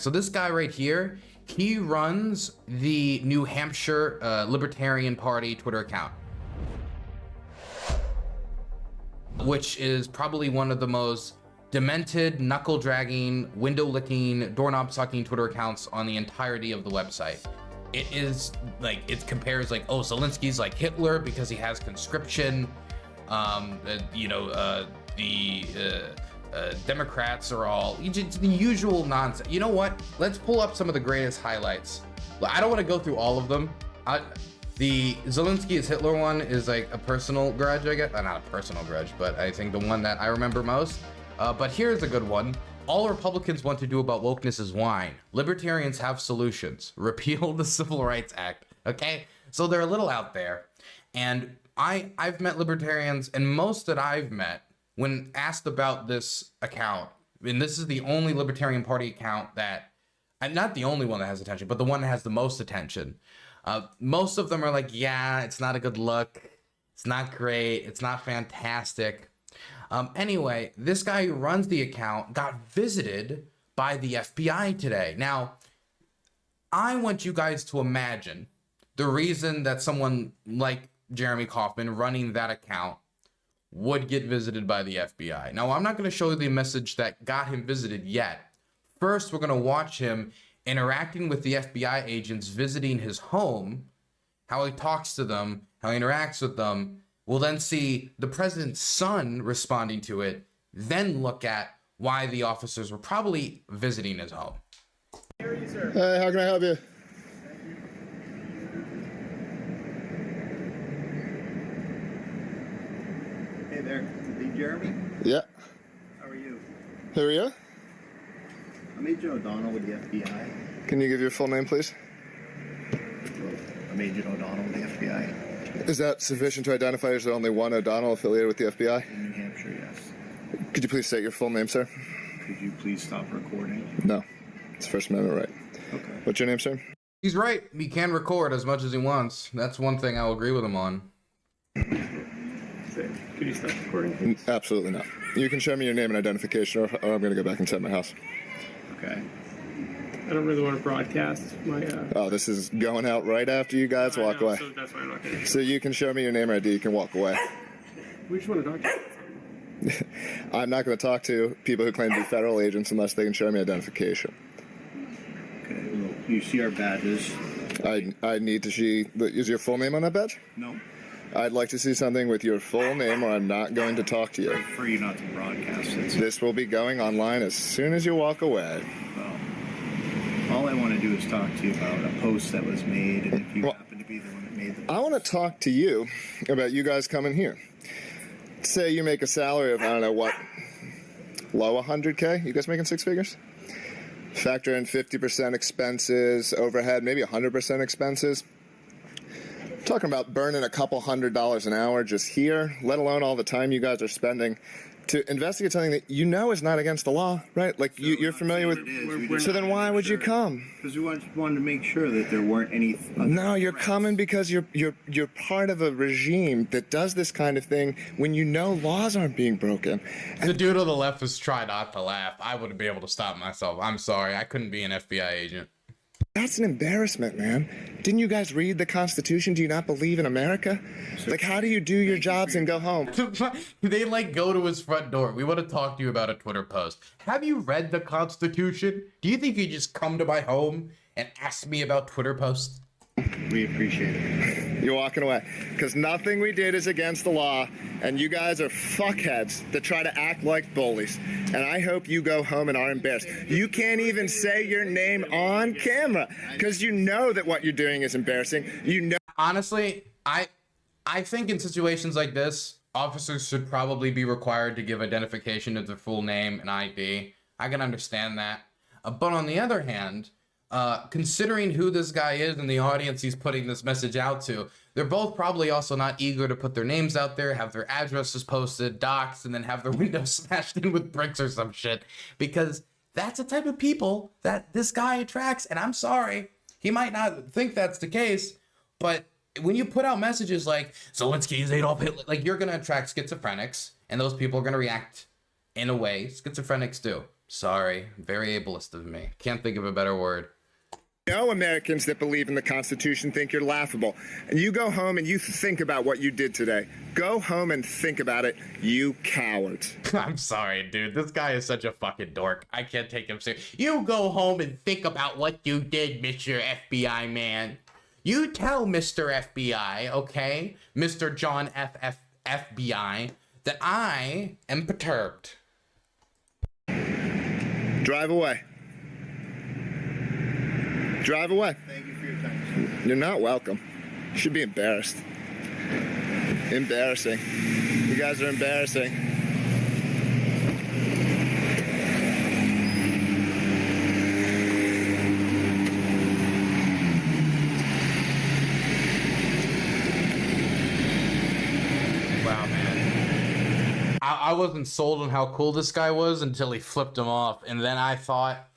So this guy right here, he runs the New Hampshire Libertarian Party Twitter account, which is probably one of the most demented, knuckle-dragging, window-licking, doorknob-sucking Twitter accounts on the entirety of the website. It is like, it compares like, oh, Zelensky's like Hitler because he has conscription. Democrats are all the usual nonsense. You know what? Let's pull up some of the greatest highlights. I don't want to go through all of them. The Zelensky is Hitler one is like a personal grudge, I guess. Not a personal grudge, but I think the one that I remember most. But here's a good one. All Republicans want to do about wokeness is whine. Libertarians have solutions. Repeal the Civil Rights Act. Okay? So they're a little out there. And I've met libertarians, and most that I've met, when asked about this account, and this is the only Libertarian Party account that, and not the only one that has attention, but the one that has the most attention. Most of them are like, yeah, it's not a good look. It's not great. It's not fantastic. Anyway, this guy who runs the account got visited by the FBI today. Now, I want you guys to imagine the reason that someone like Jeremy Kauffman running that account would get visited by the FBI. Now, I'm not going to show you the message that got him visited yet. First, we're going to watch him interacting with the FBI agents visiting his home, how he talks to them, how he interacts with them. We'll then see the president's son responding to it, then look at why the officers were probably visiting his home. Hey, how can I help you? Hey there, Lee Jeremy? Yeah. How are you? Who are you? I'm Agent O'Donnell with the FBI. Can you give your full name, please? I'm Agent O'Donnell with the FBI. Is that sufficient to identify as the only one O'Donnell affiliated with the FBI? In New Hampshire, yes. Could you please state your full name, sir? Could you please stop recording? No. It's First Amendment right. Okay. What's your name, sir? He's right. He can record as much as he wants. That's one thing I'll agree with him on. Could you stop recording, please? Absolutely not. You can show me your name and identification, or I'm going to go back inside my house. Okay. I don't really want to broadcast my. Oh, this is going out right after you guys walk away. So that's why I'm not going to. So you can show me your name or ID, you can walk away. We just want to talk to you. I'm not going to talk to people who claim to be federal agents unless they can show me identification. Okay, well, you see our badges? I need to see. Is your full name on that badge? No. I'd like to see something with your full name, or I'm not going to talk to you. I prefer you not to broadcast it. This will be going online as soon as you walk away. Well, all I want to do is talk to you about a post that was made, and if you happen to be the one that made the post. I want to talk to you about you guys coming here. Say you make a salary of, I don't know what, low 100K? You guys making six figures? Factor in 50% expenses, overhead, maybe 100% expenses. Talking about burning a couple $100 an hour just here, let alone all the time you guys are spending to investigate something that you know is not against the law, right? Like you're familiar with. So then why would you come? Because we wanted to make sure that there weren't any. No, you're coming because you're part of a regime that does this kind of thing when you know laws aren't being broken. The dude on the left was trying not to laugh. I wouldn't be able to stop myself. I'm sorry. I couldn't be an FBI agent. That's an embarrassment, man. Didn't you guys read the Constitution? Do you not believe in America? Like, how do you do your jobs and go home? They like go to his front door. We want to talk to you about a Twitter post. Have you read the Constitution? Do you think you just come to my home and ask me about Twitter posts? We appreciate it. You're walking away. Because nothing we did is against the law, and you guys are fuckheads that try to act like bullies. And I hope you go home and are embarrassed. You can't even say your name on camera because you know that what you're doing is embarrassing. You know. Honestly, I think in situations like this, officers should probably be required to give identification of their full name and ID. I can understand that. But on the other hand, considering who this guy is and the audience he's putting this message out to, they're both probably also not eager to put their names out there, have their addresses posted, doxed, and then have their windows smashed in with bricks or some shit. Because that's the type of people that this guy attracts. And I'm sorry, he might not think that's the case, but when you put out messages like, Zelensky is Adolf Hitler, like you're going to attract schizophrenics, and those people are going to react in a way schizophrenics do. Sorry, very ableist of me. Can't think of a better word. No Americans that believe in the Constitution think you're laughable. And you go home and you think about what you did today. Go home and think about it, you cowards. I'm sorry, dude. This guy is such a fucking dork. I can't take him serious. You go home and think about what you did, Mr. FBI man. You tell Mr. FBI, okay? Mr. John FBI, that I am perturbed. Drive away. Drive away. Thank you for your time. You're not welcome. You should be embarrassed. Embarrassing. You guys are embarrassing. Wow, man. I wasn't sold on how cool this guy was until he flipped him off, and then I thought,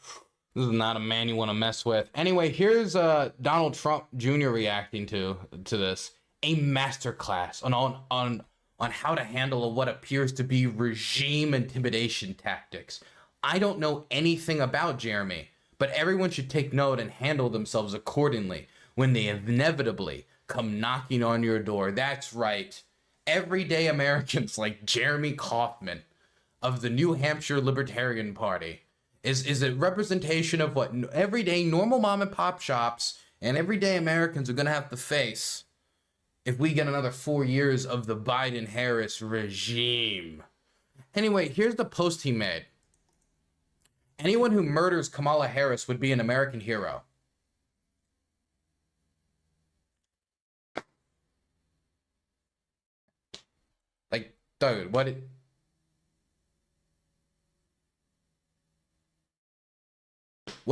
this is not a man you want to mess with. Anyway, here's Donald Trump Jr. reacting to this. A masterclass on how to handle what appears to be regime intimidation tactics. I don't know anything about Jeremy, but everyone should take note and handle themselves accordingly when they inevitably come knocking on your door. That's right. Everyday Americans like Jeremy Kaufman of the New Hampshire Libertarian Party is a representation of what everyday normal mom and pop shops and everyday Americans are going to have to face if we get another 4 years of the Biden-Harris regime. Anyway, here's the post he made. Anyone who murders Kamala Harris would be an American hero. Like, dude, what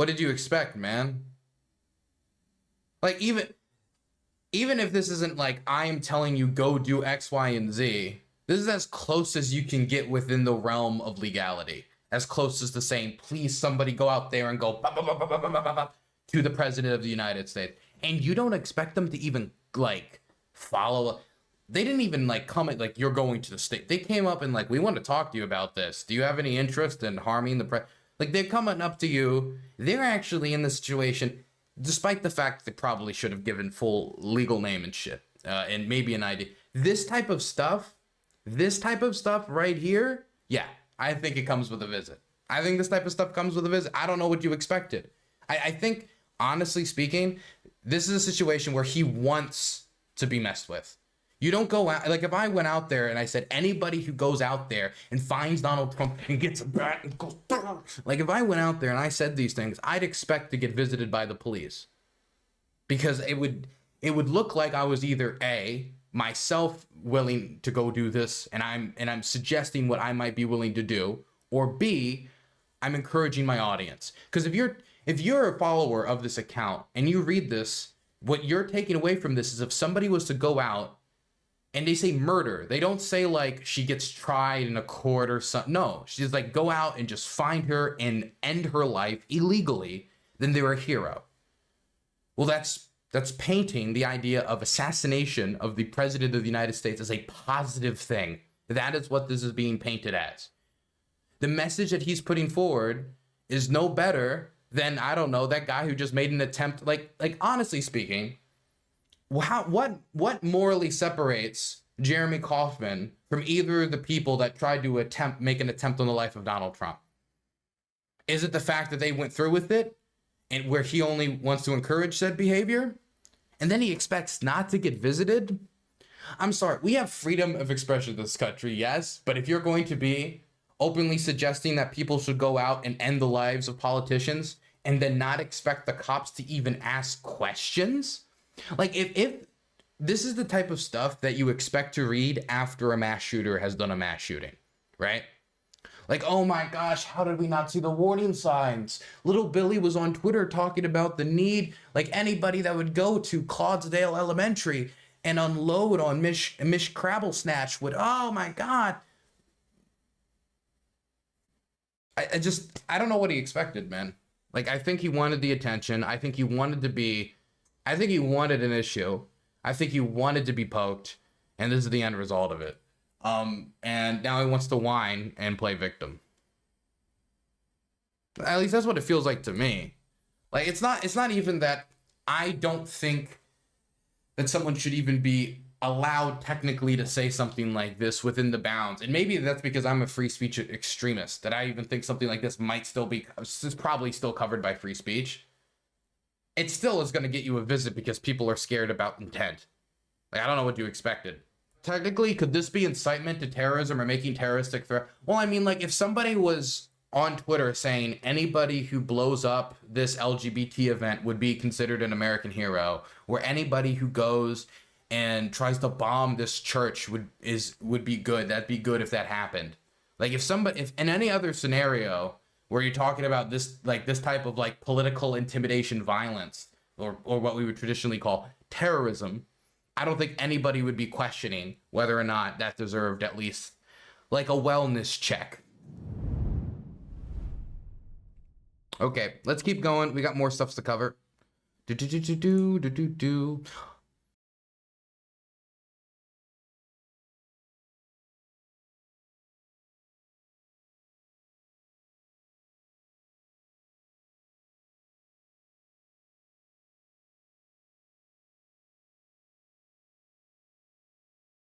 did you expect, man? Like, even if this isn't like, I am telling you go do X, Y, and Z, this is as close as you can get within the realm of legality. As close as to saying, please somebody go out there and go bah, bah, bah, bah, bah, bah, bah, bah, to the president of the United States. And you don't expect them to even, like, follow. They didn't even, like, comment, like, you're going to the state. They came up and, like, we want to talk to you about this. Do you have any interest in harming the president? Like, they're coming up to you. They're actually in the situation, despite the fact they probably should have given full legal name and shit, and maybe an ID. This type of stuff right here, yeah, I think it comes with a visit. I think this type of stuff comes with a visit. I don't know what you expected. I think, honestly speaking, this is a situation where he wants to be messed with. You don't go out, like if I went out there and I said, anybody who goes out there and finds Donald Trump and gets a bat and goes, like if I went out there and I said these things, I'd expect to get visited by the police. Because it would look like I was either A, myself willing to go do this and I'm suggesting what I might be willing to do, or B, I'm encouraging my audience. Because if you're a follower of this account and you read this, what you're taking away from this is if somebody was to go out and they say murder, they don't say like she gets tried in a court or something. No, she's like, go out and just find her and end her life illegally, then they're a hero. Well, that's painting the idea of assassination of the president of the United States as a positive thing. That is what this is being painted as. The message that he's putting forward is no better than, I don't know, that guy who just made an attempt, like honestly speaking, what morally separates Jeremy Kaufman from either of the people that tried to make an attempt on the life of Donald Trump? Is it the fact that they went through with it and where he only wants to encourage said behavior? And then he expects not to get visited? I'm sorry, we have freedom of expression in this country, yes, but if you're going to be openly suggesting that people should go out and end the lives of politicians and then not expect the cops to even ask questions? Like, if this is the type of stuff that you expect to read after a mass shooter has done a mass shooting, right? Like, oh my gosh, how did we not see the warning signs? Little Billy was on Twitter talking about the need, like anybody that would go to Clodsdale Elementary and unload on Mish Crabblesnatch would, oh my God. I don't know what he expected, man. Like, I think he wanted the attention. I think he wanted an issue. I think he wanted to be poked, and this is the end result of it. And now he wants to whine and play victim. At least that's what it feels like to me. Like, it's not even that I don't think that someone should even be allowed technically to say something like this within the bounds. And maybe that's because I'm a free speech extremist, that I even think something like this might still be, is probably still covered by free speech. It still is going to get you a visit because people are scared about intent. Like, I don't know what you expected. Technically, could this be incitement to terrorism or making terroristic threat? Well, I mean, like, if somebody was on Twitter saying anybody who blows up this LGBT event would be considered an American hero, or anybody who goes and tries to bomb this church would be good. That'd be good if that happened. Like, if in any other scenario where you're talking about this, like, this type of, like, political intimidation violence, or what we would traditionally call terrorism, I don't think anybody would be questioning whether or not that deserved at least, like, a wellness check. Okay, let's keep going. We got more stuff to cover.